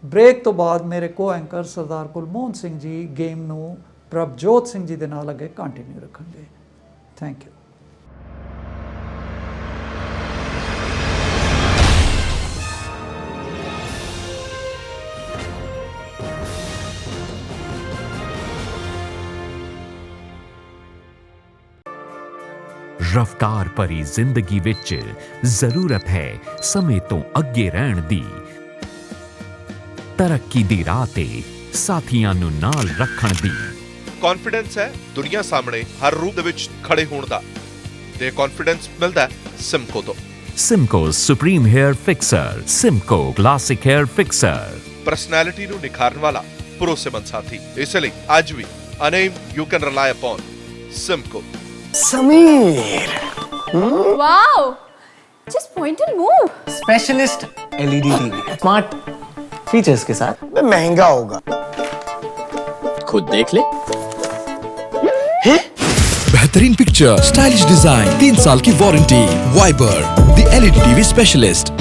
ਬ੍ਰੇਕ ਤੋਂ ਬਾਅਦ ਮੇਰੇ ਕੋ ਐਂਕਰ ਸਰਦਾਰ ਕੁਲਮੋਹਨ ਸਿੰਘ ਜੀ ਗੇਮ ਨੂੰ ਪ੍ਰਭਜੋਤ ਸਿੰਘ ਜੀ ਦੇ ਨਾਲ ਅੱਗੇ ਕੰਟੀਨਿਊ ਰੱਖਣਗੇ। Thank you. ਰਫਤਾਰ ਭਰੀ ਜ਼ਿੰਦਗੀ ਵਿੱਚ ਜ਼ਰੂਰਤ ਹੈ ਸਮੇਂ ਤੋਂ ਅੱਗੇ ਰਹਿਣ ਦੀ। ਤਰੱਕੀ ਦੀ ਰਾਹ ਤੇ ਸਾਥੀਆਂ ਨੂੰ ਨਾਲ ਰੱਖਣ ਦੀ। ਕੌਨਫੀਡੈਂਸ ਹੈ ਦੁਨੀਆ ਸਾਹਮਣੇ ਹਰ ਰੂਪ ਦੇ ਵਿੱਚ ਖੜੇ ਹੋਣ ਦਾ, ਤੇ ਕੌਨਫੀਡੈਂਸ ਮਿਲਦਾ ਸਿਮਕੋ ਤੋਂ। Simco supreme hair fixer, Simco classic hair fixer. Personality ਨੂੰ ਨਿਖਾਰਨ ਵਾਲਾ ਭਰੋਸੇਮੰਦ ਸਾਥੀ, ਇਸ ਲਈ ਅੱਜ ਵੀ a name you can rely upon Simco. Sameer, Wow! Just point and move. Specialist LED TV, smart features के साथ। महंगा होगा, खुद देख ले। बेहतरीन पिक्चर, स्टाइलिश डिजाइन, 3 साल की warranty. Viber, the LED TV specialist.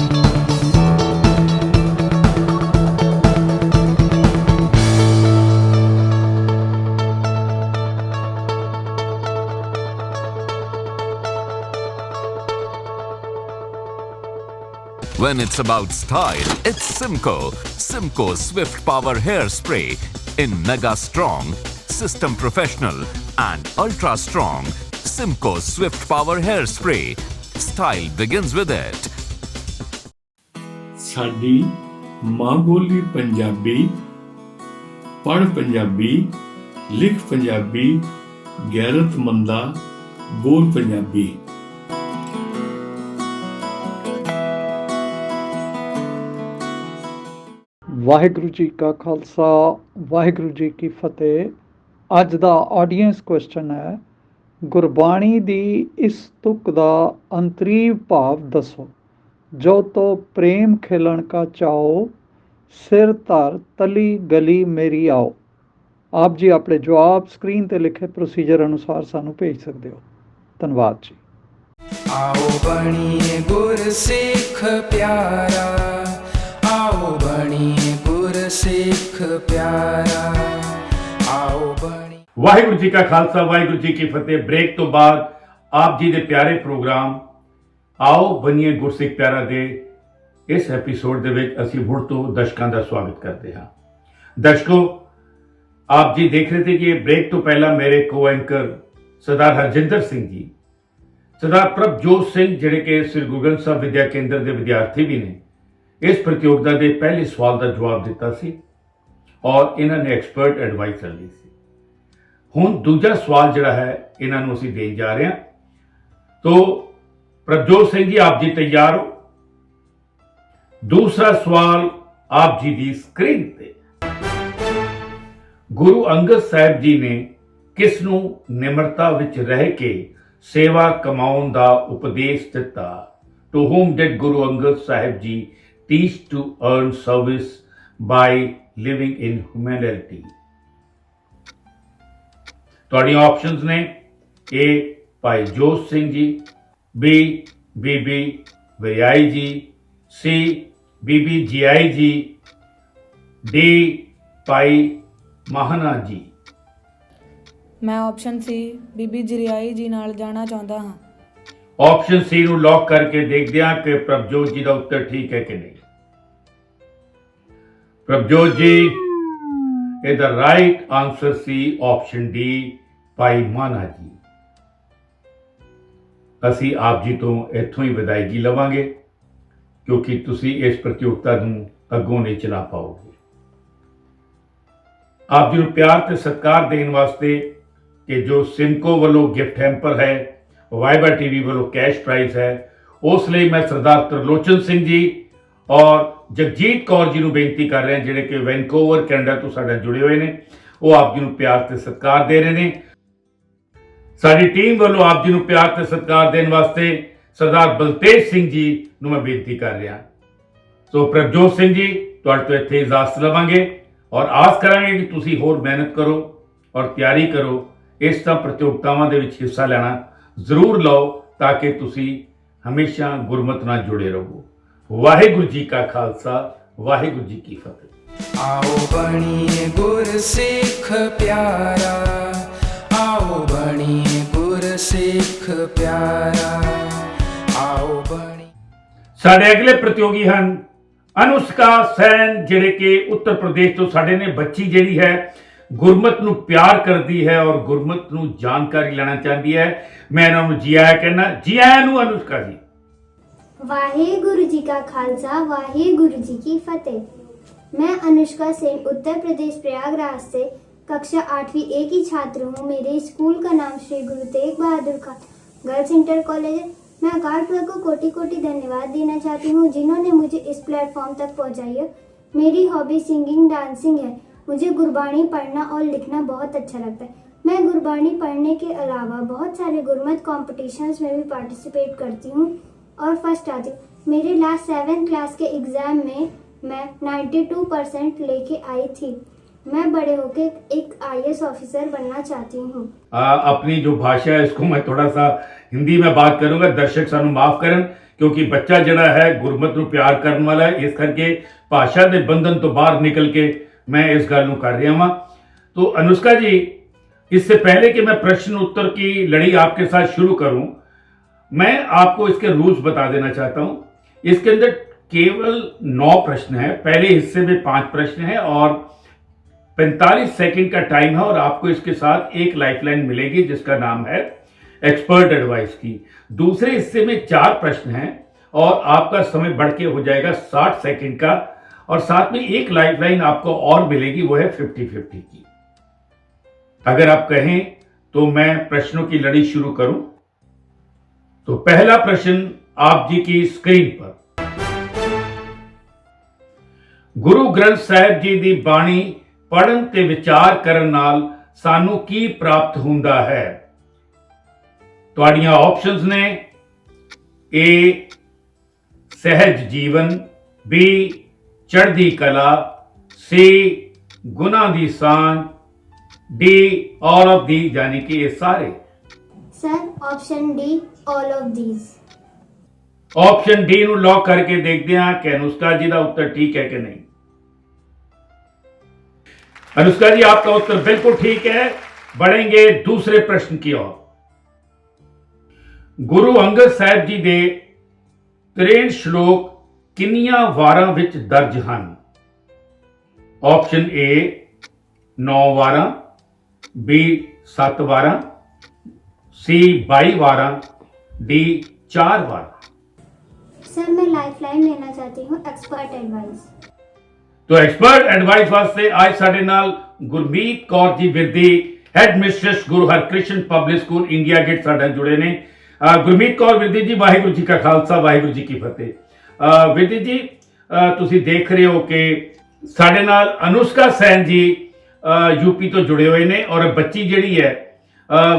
When it's about style, it's Simco. Simco Swift Power Hairspray in Mega Strong, System Professional and Ultra Strong. Simco Swift Power Hairspray. Style begins with it. ਸਾਡੀ ਮਾਂ ਬੋਲੀ ਪੰਜਾਬੀ, ਪੜ੍ਹ ਪੰਜਾਬੀ, ਲਿਖ ਪੰਜਾਬੀ, ਗੈਰਤਮੰਦਾ ਬੋਲ ਪੰਜਾਬੀ। ਵਾਹਿਗੁਰੂ ਜੀ ਕਾ ਖਾਲਸਾ, ਵਾਹਿਗੁਰੂ ਜੀ ਕੀ ਫਤਿਹ। ਅੱਜ ਦਾ ਆਡੀਅנס ਕੁਐਸਚਨ ਹੈ, ਗੁਰਬਾਣੀ ਦੀ ਇਸ ਤੁਕ ਦਾ ਅੰਤਰੀਵ ਭਾਵ ਦੱਸੋ। ਜੋ ਤੋ ਪ੍ਰੇਮ ਖਿਲਣ ਕਾ ਚਾਓ, ਸਿਰ ਧਰ ਤਲੀ ਗਲੀ ਮੇਰੀ ਆਓ। ਆਪ ਜੀ ਆਪਣੇ ਜਵਾਬ ਸਕਰੀਨ ਤੇ ਲਿਖੇ ਪ੍ਰੋਸੀਜਰ ਅਨੁਸਾਰ ਸਾਨੂੰ ਭੇਜ ਸਕਦੇ ਹੋ। ਧੰਨਵਾਦ ਜੀ। आओ बनिए गुरसिख प्यारा, आओ बनिए गुरसिख प्यारा, आओ बनी। ਵਾਹਿਗੁਰੂ ਜੀ ਕਾ ਖਾਲਸਾ, ਵਾਹਿਗੁਰੂ ਜੀ ਕੀ ਫਤਿਹ। ਬ੍ਰੇਕ ਤੋਂ ਬਾਅਦ ਆਪ ਜੀ ਦੇ ਪਿਆਰੇ ਪ੍ਰੋਗਰਾਮ ਆਓ ਬਣੀਏ ਗੁਰਸਿੱਖ ਪਿਆਰਾ ਦੇ ਇਸ ਐਪੀਸੋਡ ਦੇ ਵਿੱਚ ਅਸੀਂ ਮੁੜ ਤੋਂ ਦਰਸ਼ਕਾਂ ਦਾ ਸਵਾਗਤ ਕਰਦੇ ਹਾਂ। ਦਰਸ਼ਕੋ, ਆਪ ਜੀ ਦੇਖ ਰਹੇ थे ਕਿ ਬ੍ਰੇਕ ਤੋਂ ਪਹਿਲਾਂ ਮੇਰੇ ਕੋ ਐਂਕਰ ਸਰਦਾਰ ਹਰਜਿੰਦਰ ਸਿੰਘ ਜੀ, ਸਰਦਾਰ ਪ੍ਰਭਜੋਤ ਸਿੰਘ ਜਿਹੜੇ ਕਿ ਸ੍ਰੀ ਗੁਰੂ ਗ੍ਰੰਥ ਸਾਹਿਬ ਵਿਦਿਆ ਕੇਂਦਰ ਦੇ ਵਿਦਿਆਰਥੀ ਵੀ ਨੇ, ਇਸ ਪ੍ਰਤੀਯੋਗਤਾ ਦੇ ਪਹਿਲੇ ਸਵਾਲ ਦਾ ਜਵਾਬ ਦਿੱਤਾ ਸੀ ਔਰ ਇਹਨਾਂ ਨੇ ਐਕਸਪਰਟ ਐਡਵਾਈਸ ਲਈ ਸੀ। ਹੁਣ ਦੂਜਾ ਸਵਾਲ ਜਿਹੜਾ ਹੈ ਇਹਨਾਂ ਨੂੰ ਅਸੀਂ ਦੇਣ ਜਾ ਰਹੇ ਹਾਂ। तो प्रभजोत सिंह जी आप जी तैयार हो? दूसरा सवाल आप जी दी स्क्रीन पे। गुरु अंगद साहब जी ने किस नूं निमरता विच रह के सेवा कमाउण दा उपदेश दिता? To whom did Guru Angad Sahib ji teach to earn service by living in humility? तुहाडीआं ऑप्शंस ने ए भाई जोत सिंह जी, बी बीबी वरियाई जी, सी बीबी जियाई जी, डी भाई महाना जी। मैं ऑप्शन सी बीबी जिरियाई जी नाल जाना चाहता हाँ। ऑप्शन सी नूं लॉक करके देखदे हां कि प्रभजोत जी का उत्तर ठीक है कि नहीं। प्रभजोत जी ਇਹਦਾ ਰਾਈਟ ਆਨਸਰ ਸੀ ਆਪਸ਼ਨ ਡੀ ਭਾਈ ਮਾਨਾ ਜੀ। ਅਸੀਂ ਆਪ ਜੀ ਤੋਂ ਇੱਥੋਂ ਹੀ ਵਿਦਾਇਗੀ ਲਵਾਂਗੇ ਕਿਉਂਕਿ ਤੁਸੀਂ ਇਸ ਪ੍ਰਤੀਯੋਗਤਾ ਨੂੰ ਅੱਗੋਂ ਨਹੀਂ ਚਲਾ ਪਾਓਗੇ। ਆਪ ਜੀ ਨੂੰ ਪਿਆਰ ਤੇ ਸਤਿਕਾਰ ਦੇਣ ਵਾਸਤੇ ਕਿ ਜੋ ਸਿਮਕੋ ਵੱਲੋਂ ਗਿਫਟ ਹੈਂਪਰ ਹੈ, ਵਾਈਬਰ ਟੀਵੀ ਵੱਲੋਂ ਕੈਸ਼ ਪ੍ਰਾਈਜ਼ ਹੈ, ਉਸ ਲਈ ਮੈਂ ਸਰਦਾਰ ਤਰਲੋਚਨ ਸਿੰਘ ਜੀ और जगजीत कौर जी ਨੂੰ ਬੇਨਤੀ ਕਰ ਰਹੇ ਹਾਂ ਜਿਹੜੇ ਕਿ ਵੈਨਕੂਵਰ ਕੈਨੇਡਾ ਤੋਂ ਸਾਡੇ ਜੁੜੇ ਹੋਏ ਨੇ। ਉਹ ਆਪ ਜੀ ਨੂੰ ਪਿਆਰ ਤੇ ਸਤਿਕਾਰ ਦੇ ਰਹੇ ਨੇ। ਸਾਡੀ ਟੀਮ ਵੱਲੋਂ ਆਪ ਜੀ ਨੂੰ ਪਿਆਰ ਤੇ ਸਤਿਕਾਰ ਦੇਣ ਵਾਸਤੇ ਸਰਦਾਰ ਬਲਤੇਜ ਸਿੰਘ ਜੀ ਨੂੰ ਮੈਂ ਬੇਨਤੀ ਕਰ ਰਿਹਾ। ਸੋ ਪ੍ਰਭਜੋਤ ਸਿੰਘ ਜੀ ਤੁਹਾਡੇ ਤੋਂ ਇੱਥੇ ਇਜਾਜ਼ਤ ਲਵਾਂਗੇ ਔਰ ਆਸ ਕਰਾਂਗੇ ਕਿ ਤੁਸੀਂ ਹੋਰ ਮਿਹਨਤ ਕਰੋ ਔਰ ਤਿਆਰੀ ਕਰੋ। ਇਸ ਤਰ੍ਹਾਂ ਪ੍ਰਤੀਯੋਗਤਾਵਾਂ ਦੇ ਵਿੱਚ ਹਿੱਸਾ ਲੈਣਾ ਜ਼ਰੂਰ ਲਓ ਤਾਂ ਕਿ ਤੁਸੀਂ ਹਮੇਸ਼ਾ ਗੁਰਮਤਿ ਨਾਲ ਜੁੜੇ ਰਹੋ। वाहिगुरु जी का खालसा, वाहिगुरु जी की फतेह। आओ बनिए गुरसिख प्यारा, आओ बनिए गुरसिख प्यारा, आओ बनी। साडे अगले प्रतियोगी हैं अनुष्का सैन जिहड़े कि उत्तर प्रदेश तो साडे ने। बच्ची जिहड़ी है गुरमत नूं प्यार करती है और गुरमत नूं जानकारी लेना चाहती है। मैं इन्हां नूं जी आया कहना। जी आया नूं अनुष्का जी। वाहेगुरु जी का खालसा, वाहेगुरु जी की फतेह। मैं अनुष्का सेन उत्तर प्रदेश प्रयागराज से कक्षा 8वीं ए की छात्र हूँ। मेरे स्कूल का नाम Shri Guru Tegh Bahadur Khan girls inter college है। मैं अकाल पुरख को कोटि कोटि धन्यवाद देना चाहती हूँ जिन्होंने मुझे इस प्लेटफॉर्म तक पहुँचाई है। मेरी हॉबी सिंगिंग डांसिंग है। मुझे गुरबाणी पढ़ना और लिखना बहुत अच्छा लगता है। मैं गुरबाणी पढ़ने के अलावा बहुत सारे गुरमत कॉम्पिटिशन्स में भी पार्टिसिपेट करती हूँ और फर्स्ट आती हूँ। मेरे लास्ट 7th क्लास के एग्ज़ाम में मैं 92% लेके आई थी। मैं बड़े होकर एक IAS ऑफिसर बनना चाहती हूँ। अपनी जो भाषा है इसको मैं थोड़ा सा हिंदी में बात करूंगा। दर्शक सानू माफ करन क्योंकि बच्चा जड़ा है गुरमत नूं प्यार करने वाला है, इस करके भाषा के बंधन तो बाहर निकल के मैं इस गल नूं कर रहा हूँ। तो अनुष्का जी, इससे पहले कि मैं प्रश्न उत्तर की लड़ी आपके साथ शुरू करूं, मैं आपको इसके रूल्स बता देना चाहता हूं। इसके अंदर केवल 9 प्रश्न हैं। पहले हिस्से में 5 प्रश्न हैं और 45 सेकंड का टाइम है और आपको इसके साथ एक लाइफलाइन मिलेगी जिसका नाम है एक्सपर्ट एडवाइस की। दूसरे हिस्से में 4 प्रश्न हैं और आपका समय बढ़ के हो जाएगा 60 सेकंड का और साथ में एक लाइफलाइन आपको और मिलेगी, वो है 50-50 की। अगर आप कहें तो मैं प्रश्नों की लड़ी शुरू करूं। तो पहला प्रश्न आप जी की स्क्रीन पर। गुरु ग्रंथ साहिब जी दी बाणी पढ़न ते विचार करन नाल सानू की प्राप्त हुंदा है? तुहाड़ियां ऑप्शंस ने ए सहज जीवन, बी चढ़दी कला, सी गुना दी सांझ, डी ऑल ऑफ दी यानी कि ये सारे। Sir option D all of these. Option D नूं लॉक करके देखते हैं कि अनुष्का जी का उत्तर ठीक है कि नहीं। अनुष्का जी आपका उत्तर बिल्कुल ठीक है। बढ़ेंगे दूसरे प्रश्न की ओर। गुरु अंगद साहिब जी दे 63 श्लोक किन्नियां वारां विच दर्ज हन? ऑप्शन ए 9 वारां, बी 7 वारां, सी 22 वारां, डी 4 वारां। सर मैं लाइफलाइन लेना चाहती हूँ, एक्सपर्ट एडवाइस। तो एक्सपर्ट एडवाइस वास्ते आज साडे नाल Gurmeet Kaur ji Virdi head mistress Guru Harkrishan public school India gate ਸਾਡੇ ਨਾਲ ਜੁੜੇ ਨੇ। ਗੁਰਮੀਤ ਕੌਰ ਵਿਰਦੀ ਜੀ, ਵਾਹਿਗੁਰੂ ਜੀ ਕਾ ਖਾਲਸਾ, ਵਾਹਿਗੁਰੂ ਜੀ ਕੀ ਫਤਿਹ। ਵਿਰਦੀ ਜੀ, ਤੁਸੀਂ ਦੇਖ ਰਹੇ ਹੋ ਕਿ ਸਾਡੇ ਨਾਲ ਅਨੁਸ਼ਕਾ ਸੈਨ ਜੀ यूपी तो जुड़े हुए ने और बच्ची जिहड़ी है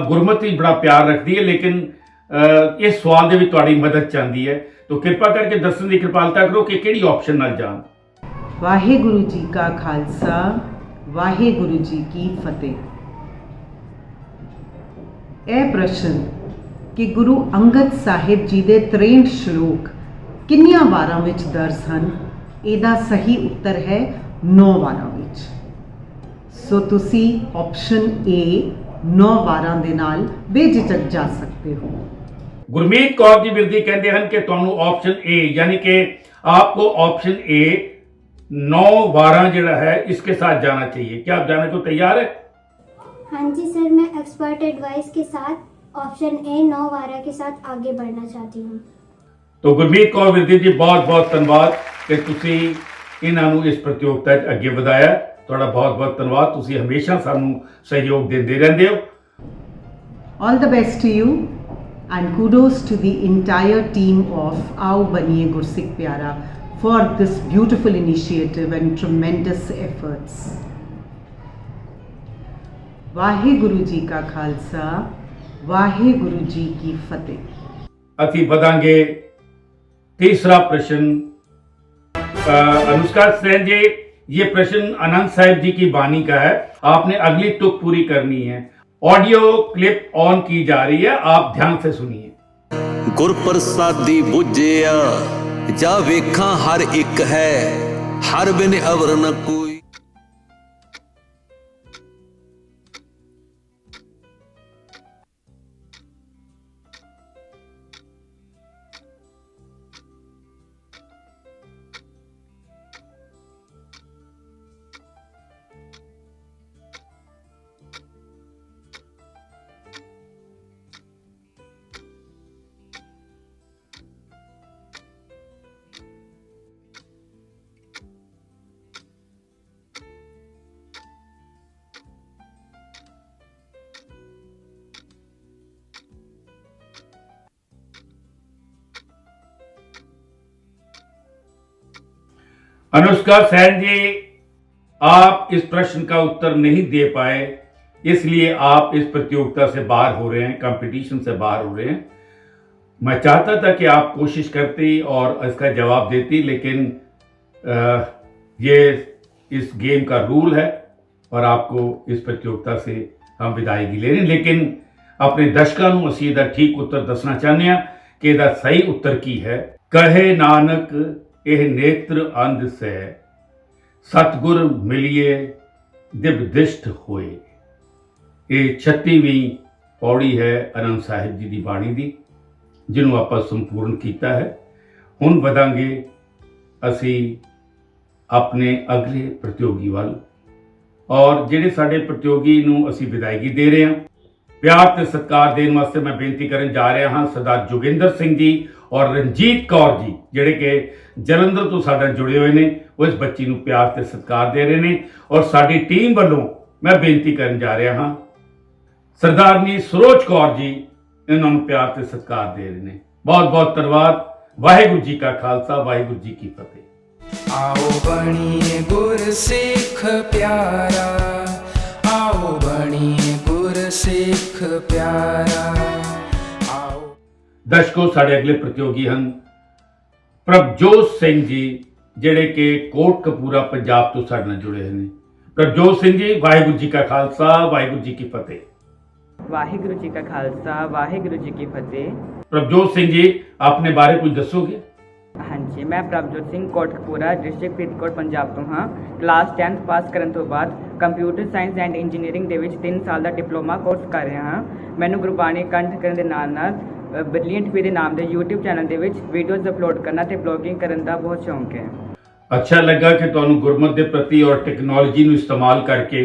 गुरमत बड़ा प्यार रखती है, लेकिन इस सवाल दे विच तुहाडी मदद चाहती है, तो कृपा करके दस्सण दी कृपालता करो कि किहड़ी ऑप्शन नाल जाण। वाहिगुरु जी का खालसा, वाहिगुरु जी की फतेह। यह प्रश्न कि गुरु अंगद साहिब जी दे 63 श्लोक किन्नियां वारां विच दर्ज हन, इहदा सही उत्तर है 9 वारां विच। सो तुसी ऑप्शन ए 9 वारां दे नाल बेझिझक जा सकते हो। गुरमीत कौर जी विरदी कहते हैं कि तुहानू ऑप्शन ए यानी कि आपको ऑप्शन ए 9 वारां जिहड़ा है इसके साथ जाना चाहिए। क्या आप जाने को तैयार है? हाँ जी सर, मैं एक्सपर्ट एडवाइस के साथ ऑप्शन ए 9 वारा के साथ आगे बढ़ना चाहती हूँ। तो गुरमीत कौर विरदी जी, बहुत बहुत धन्यवाद कि तुसी इन्हां नू इस प्रतियोगिता च अगे वधाया। ਤੁਹਾਡਾ ਬਹੁਤ ਬਹੁਤ ਧੰਨਵਾਦ, ਤੁਸੀਂ ਹਮੇਸ਼ਾ ਸਾਨੂੰ ਸਹਿਯੋਗ ਦਿੰਦੇ ਰਹਿੰਦੇ ਹੋ। All the best to you and kudos to the entire team of Aao Baniye Gursikh Pyara for this beautiful initiative and tremendous efforts. Waheguru ji ਕਾ ਖਾਲਸਾ, ਵਾਹਿਗੁਰੂ ਜੀ ਕੀ ਫਤਿਹ। ਅਸੀਂ ਵਧਾਂਗੇ तीसरा प्रश्न। अनुष्का सेन जी, ये प्रश्न आनंद साहिब जी की बानी का है। आपने अगली तुक पूरी करनी है। ऑडियो क्लिप ऑन की जा रही है, आप ध्यान से सुनिए। गुर प्रसादी बुझिया जा वेखा हर एक है, हर बिन अवर न कोई। अनुष्का सैन जी, आप इस प्रश्न का उत्तर नहीं दे पाए, इसलिए आप इस प्रतियोगिता से बाहर हो रहे हैं, कंपटीशन से बाहर हो रहे हैं। मैं चाहता था कि आप कोशिश करती और इसका जवाब देती, लेकिन ये इस गेम का रूल है और आपको इस प्रतियोगिता से हम विदायगी ले रहे हैं। लेकिन अपने दर्शकों को असीं दा ठीक उत्तर दसना चाहते हैं कि इसका सही उत्तर की है। कहे नानक ਇਹ ਨੇਤਰ ਅੰਧ ਸੈ, ਸਤਿਗੁਰ ਮਿਲਿਏ ਦਿਵਦਿਸ਼ਟ ਹੋਏ। ਇਹ 36ਵੀਂ ਪੌੜੀ ਹੈ ਆਨੰਦ ਸਾਹਿਬ ਜੀ ਦੀ ਬਾਣੀ ਦੀ, ਜਿਹਨੂੰ ਆਪਾਂ ਸੰਪੂਰਨ ਕੀਤਾ ਹੈ। ਹੁਣ ਵਧਾਂਗੇ ਅਸੀਂ ਆਪਣੇ ਅਗਲੇ ਪ੍ਰਤੀਯੋਗੀ ਵੱਲ, ਔਰ ਜਿਹੜੇ ਸਾਡੇ ਪ੍ਰਤੀਯੋਗੀ ਨੂੰ ਅਸੀਂ ਵਿਦਾਇਗੀ ਦੇ ਰਹੇ ਹਾਂ, ਪਿਆਰ ਤੇ ਸਤਿਕਾਰ ਦੇਣ ਵਾਸਤੇ ਮੈਂ ਬੇਨਤੀ ਕਰਨ ਜਾ ਰਿਹਾ ਹਾਂ ਸਰਦਾਰ ਜੋਗਿੰਦਰ ਸਿੰਘ ਜੀ और रणजीत कौर जी, ਜਿਹੜੇ ਕਿ ਜਲੰਧਰ ਤੋਂ ਸਾਡੇ ਨਾਲ ਜੁੜੇ ਹੋਏ ਨੇ, ਉਹ ਇਸ ਬੱਚੀ ਨੂੰ ਪਿਆਰ ਤੇ ਸਤਿਕਾਰ ਦੇ ਰਹੇ ਨੇ। ਔਰ ਸਾਡੀ ਟੀਮ ਵੱਲੋਂ ਮੈਂ ਬੇਨਤੀ ਕਰਨ ਜਾ ਰਿਹਾ ਹਾਂ ਸਰਦਾਰਨੀ ਸਰੋਜ ਕੌਰ ਜੀ, ਇਹਨਾਂ ਨੂੰ ਪਿਆਰ ਤੇ ਸਤਿਕਾਰ ਦੇ ਰਹੇ ਨੇ। ਬਹੁਤ ਬਹੁਤ ਧੰਨਵਾਦ। ਵਾਹਿਗੁਰੂ ਜੀ ਕਾ ਖਾਲਸਾ, ਵਾਹਿਗੁਰੂ ਜੀ ਕੀ ਫਤਿਹ। आओ बनिए गुरसिख प्यारा, आओ बनिए गुरसिख प्यारा। दर्शकों, साढ़े अगले प्रतियोगी हैं प्रभजोत सिंह जी, ਜਿਹੜੇ ਕਿ ਕੋਟ ਕਪੂਰਾ ਪੰਜਾਬ ਤੋਂ ਸਾਡੇ ਨਾਲ ਜੁੜੇ ਹਨ। ਪ੍ਰਭਜੋਤ ਸਿੰਘ ਜੀ, ਵਾਹਿਗੁਰੂ ਜੀ ਕਾ ਖਾਲਸਾ, ਵਾਹਿਗੁਰੂ ਜੀ ਕੀ ਫਤਿਹ। वाहिगुरु जी का खालसा, वाहिगुरु जी की फतेह। प्रभजोत सिंह जी, अपने बारे कुछ दसोगे? हाँ जी, मैं प्रभजोत सिंह कोटकपूरा डिस्ट्रिक्ट फरीदकोट पंजाब तो हाँ। क्लास 10th पास ਕਰਨ ਤੋਂ ਬਾਅਦ ਕੰਪਿਊਟਰ ਸਾਇੰਸ ਐਂਡ ਇੰਜੀਨੀਅਰਿੰਗ ਦੇ ਵਿੱਚ 3 ਸਾਲ ਦਾ ਡਿਪਲੋਮਾ ਕੋਰਸ ਕਰ ਰਿਹਾ ਹਾਂ। ਮੈਨੂੰ ਗੁਰਬਾਣੀ ਕੰਠ ਕਰਨ ਦੇ ਨਾਲ ਨਾਲ ਬ੍ਰਿਲੀਅੰਟ ਵੀ ਦੇ ਨਾਮ ਦੇ YouTube ਚੈਨਲ ਦੇ ਵਿੱਚ ਵੀਡੀਓਜ਼ ਅਪਲੋਡ ਕਰਨਾ ਤੇ ਬਲੌਗਿੰਗ ਕਰਨ ਦਾ ਬਹੁਤ ਸ਼ੌਂਕ ਹੈ। ਅੱਛਾ ਲੱਗਾ ਕਿ ਤੁਹਾਨੂੰ ਗੁਰਮਤ ਦੇ ਪ੍ਰਤੀ ਔਰ ਟੈਕਨੋਲੋਜੀ ਨੂੰ ਇਸਤੇਮਾਲ ਕਰਕੇ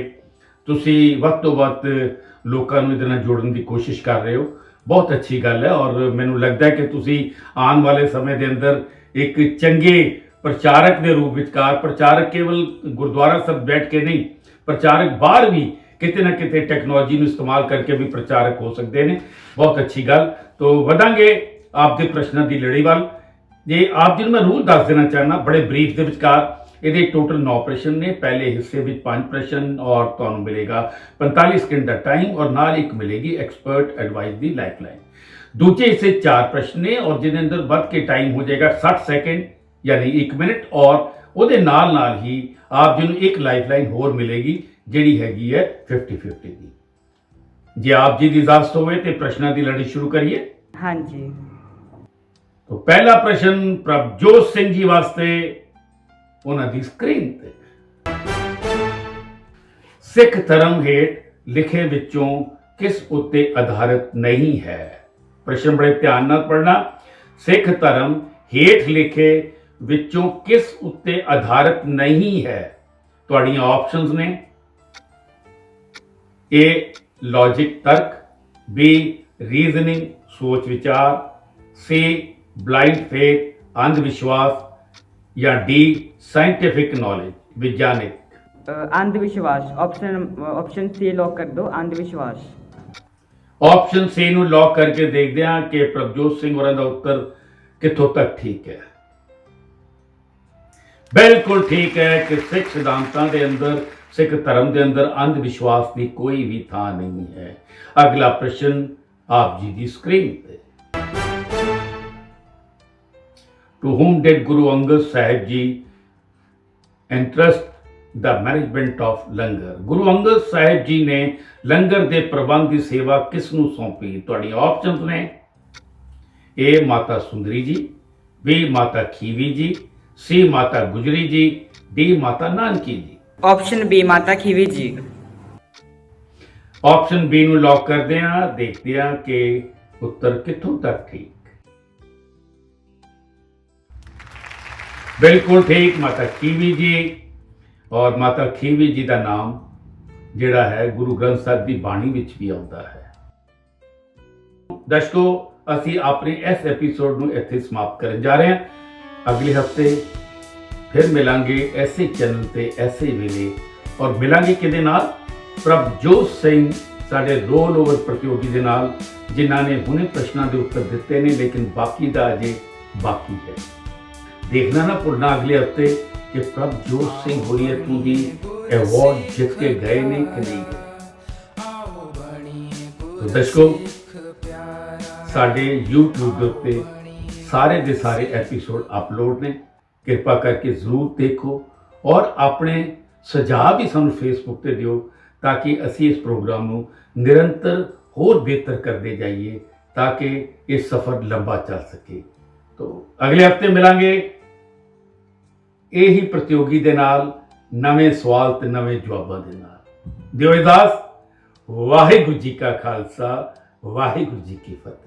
ਤੁਸੀਂ ਵੱਧ ਤੋਂ ਵੱਧ ਲੋਕਾਂ ਨੂੰ ਇਹਦੇ ਨਾਲ ਜੋੜਨ ਦੀ ਕੋਸ਼ਿਸ਼ ਕਰ ਰਹੇ ਹੋ। ਬਹੁਤ ਅੱਛੀ ਗੱਲ ਹੈ ਔਰ ਮੈਨੂੰ ਲੱਗਦਾ ਹੈ ਕਿ ਤੁਸੀਂ ਆਉਣ ਵਾਲੇ ਸਮੇਂ ਦੇ ਅੰਦਰ ਇੱਕ ਚੰਗੇ ਪ੍ਰਚਾਰਕ ਦੇ ਰੂਪ ਵਿੱਚ ਪ੍ਰਚਾਰਕ ਕੇਵਲ ਗੁਰਦੁਆਰਾ ਸਾਹਿਬ ਬੈਠ ਕੇ ਨਹੀਂ, ਪ੍ਰਚਾਰਕ ਬਾਹਰ ਵੀ ਕਿਤੇ ਨਾ ਕਿਤੇ ਟੈਕਨੋਲੋਜੀ ਨੂੰ ਇਸਤੇਮਾਲ ਕਰਕੇ ਵੀ ਪ੍ਰਚਾਰਕ ਹੋ ਸਕਦੇ ਨੇ। ਬਹੁਤ ਅੱਛੀ ਗੱਲ। ਤੋਂ ਵਧਾਂਗੇ ਆਪ ਦੇ ਪ੍ਰਸ਼ਨਾਂ ਦੀ ਲੜੀ ਵੱਲ। ਜੇ ਆਪ ਜੀ ਨੂੰ ਮੈਂ ਰੂਲ ਦੱਸ ਦੇਣਾ ਚਾਹੁੰਦਾ ਬੜੇ ਬਰੀਫ ਦੇ ਵਿਚਕਾਰ। ਇਹਦੇ ਟੋਟਲ 9 ਪ੍ਰਸ਼ਨ ਨੇ। ਪਹਿਲੇ ਹਿੱਸੇ ਵਿੱਚ 5 ਪ੍ਰਸ਼ਨ ਔਰ ਤੁਹਾਨੂੰ ਮਿਲੇਗਾ 45 ਸਕਿੰਟ ਦਾ ਟਾਈਮ ਔਰ ਨਾਲ ਇੱਕ ਮਿਲੇਗੀ ਐਕਸਪਰਟ ਐਡਵਾਈਸ ਦੀ ਲਾਈਫਲਾਈਨ। ਦੂਜੇ ਹਿੱਸੇ 4 ਪ੍ਰਸ਼ਨ ਨੇ ਔਰ ਜਿਹਦੇ ਅੰਦਰ ਵੱਧ ਕੇ ਟਾਈਮ ਹੋ ਜਾਏਗਾ 60 ਸੈਕਿੰਡ यानी 1 मिनट और ਉਹਦੇ ਨਾਲ ਨਾਲ ਹੀ ਆਪ ਜੀ ਨੂੰ ਇੱਕ ਲਾਈਫਲਾਈਨ ਹੋਰ ਮਿਲੇਗੀ ਜਿਹੜੀ ਹੈਗੀ ਹੈ 50-50 ਦੀ। ਜੇ ਆਪ ਜੀ ਦੀ ਇਜਾਜ਼ਤ ਹੋਵੇ ਤੇ ਪ੍ਰਸ਼ਨਾਂ ਦੀ ਲੜੀ ਸ਼ੁਰੂ ਕਰੀਏ। ਹਾਂਜੀ। तो पहला प्रश्न प्रभजोत सिंह जी वास्ते ਉਹਨਾਂ ਦੀ ਸਕਰੀਨ ਤੇ। ਸਿੱਖ ਧਰਮ ਹੇਠ ਲਿਖੇ ਵਿੱਚੋਂ ਕਿਸ ਉੱਤੇ ਆਧਾਰਿਤ ਨਹੀਂ ਹੈ? ਪ੍ਰਸ਼ਨ ਬੜੇ ਧਿਆਨ ਨਾਲ ਪੜ੍ਹਨਾ। ਸਿੱਖ ਧਰਮ ਹੇਠ ਲਿਖੇ ਵਿੱਚੋਂ ਕਿਸ ਉੱਤੇ ਆਧਾਰਿਤ ਨਹੀਂ ਹੈ? ਤੁਹਾਡੀਆਂ ਆਪਸ਼ਨਸ ਨੇ A ਲੌਜਿਕ ਤਰਕ, B ਰੀਜ਼ਨਿੰਗ ਸੋਚ ਵਿਚਾਰ, C ब्लाइंड फेथ अंध विश्वास या D साइंटिफिक नॉलेज वैज्ञानिक। अंधविश्वास। ऑप्शन C लॉक कर दो, अंधविश्वास। ऑप्शन C ਨੂੰ लॉक करके देखते हैं कि प्रभजोत सिंह होਰਾਂ ਦਾ ਉੱਤਰ ਕਿੱਥੋਂ ਤੱਕ ਠੀਕ ਹੈ। ਬਿਲਕੁਲ ਠੀਕ ਹੈ ਕਿ ਸਿੱਖ ਸਿਧਾਂਤਾਂ ਦੇ ਅੰਦਰ, ਸਿੱਖ ਧਰਮ ਦੇ ਅੰਦਰ ਅੰਧ ਵਿਸ਼ਵਾਸ ਦੀ ਕੋਈ ਵੀ ਥਾਂ ਨਹੀਂ ਹੈ। ਅਗਲਾ ਪ੍ਰਸ਼ਨ ਆਪ ਜੀ ਦੀ ਸਕਰੀਨ ਤੇ। To whom did Guru Angad Sahib Ji entrust the management of ਲੰਗਰ? ਗੁਰੂ ਅੰਗਦ ਸਾਹਿਬ ਜੀ ਨੇ ਲੰਗਰ ਦੇ ਪ੍ਰਬੰਧ ਦੀ ਸੇਵਾ ਕਿਸ ਨੂੰ ਸੌਂਪੀ? ਤੁਹਾਡੀਆਂ ਆਪਸ਼ਨਸ ਨੇ A ਮਾਤਾ ਸੁੰਦਰੀ ਜੀ, B ਮਾਤਾ ਖੀਵੀ ਜੀ, C ਮਾਤਾ ਗੁਜਰੀ ਜੀ, D ਮਾਤਾ ਨਾਨਕੀ ਜੀ। ऑप्शन B माता खीवी जी। ਆਪਸ਼ਨ B ਨੂੰ ਲੌਕ ਕਰਦੇ ਹਾਂ। ਦੇਖਦੇ ਹਾਂ ਕਿ ਉੱਤਰ ਕਿੱਥੋਂ ਤੱਕ ਠੀਕ। ਬਿਲਕੁਲ ਠੀਕ, ਮਾਤਾ ਖੀਵੀ ਜੀ। ਔਰ ਮਾਤਾ ਖੀਵੀ ਜੀ ਦਾ ਨਾਮ ਜਿਹੜਾ ਹੈ ਗੁਰੂ ਗ੍ਰੰਥ ਸਾਹਿਬ ਦੀ ਬਾਣੀ ਵਿੱਚ ਵੀ ਆਉਂਦਾ ਹੈ। ਦਰਸ਼ਕੋ, ਅਸੀਂ ਆਪਣੇ ਇਸ ਐਪੀਸੋਡ ਨੂੰ ਇੱਥੇ ਸਮਾਪਤ ਕਰਨ ਜਾ ਰਹੇ ਹਾਂ। ਅਗਲੇ ਹਫਤੇ ਫਿਰ ਮਿਲਾਂਗੇ ਐਸੇ ਚੈਨਲ ਤੇ ਐਸੇ ਵੇਲੇ ਔਰ ਮਿਲਾਂਗੇ ਕਿਹਦੇ ਨਾਲ? ਪ੍ਰਭਜੋਤ ਸਿੰਘ ਸਾਡੇ ਰੋਲ ਓਵਰ ਪ੍ਰਤੀਯੋਗੀ ਦੇ ਨਾਲ, ਜਿਨ੍ਹਾਂ ਨੇ ਹੁਣੇ ਪ੍ਰਸ਼ਨਾਂ ਦੇ ਉੱਤਰ ਦਿੱਤੇ ਨੇ ਲੇਕਿਨ ਬਾਕੀ ਦਾ ਅਜੇ ਬਾਕੀ ਹੈ। देखना ना भूलना अगले हफ्ते कि प्रभजोत सिंह होरी इत्थों दी अवार्ड जित के गए ने कि नहीं गए। तो दर्शकों, साडे YouTube दे उत्ते सारे दे सारे एपीसोड अपलोड ने। कृपा करके जरूर देखो और अपने सुझाव भी सानू फेसबुक ते दिओ ताकि असी इस प्रोग्राम नू निरंतर होर बेहतर करते जाइए ताकि ये सफ़र लंबा चल सके। तो अगले हफ्ते मिलांगे यही प्रतियोगी दे नाल, नवे सवाल ते नवे जवाबां दे नाल। दिओ इजाज़त। वाहिगुरू जी का खालसा, वाहिगुरू जी की फतेह।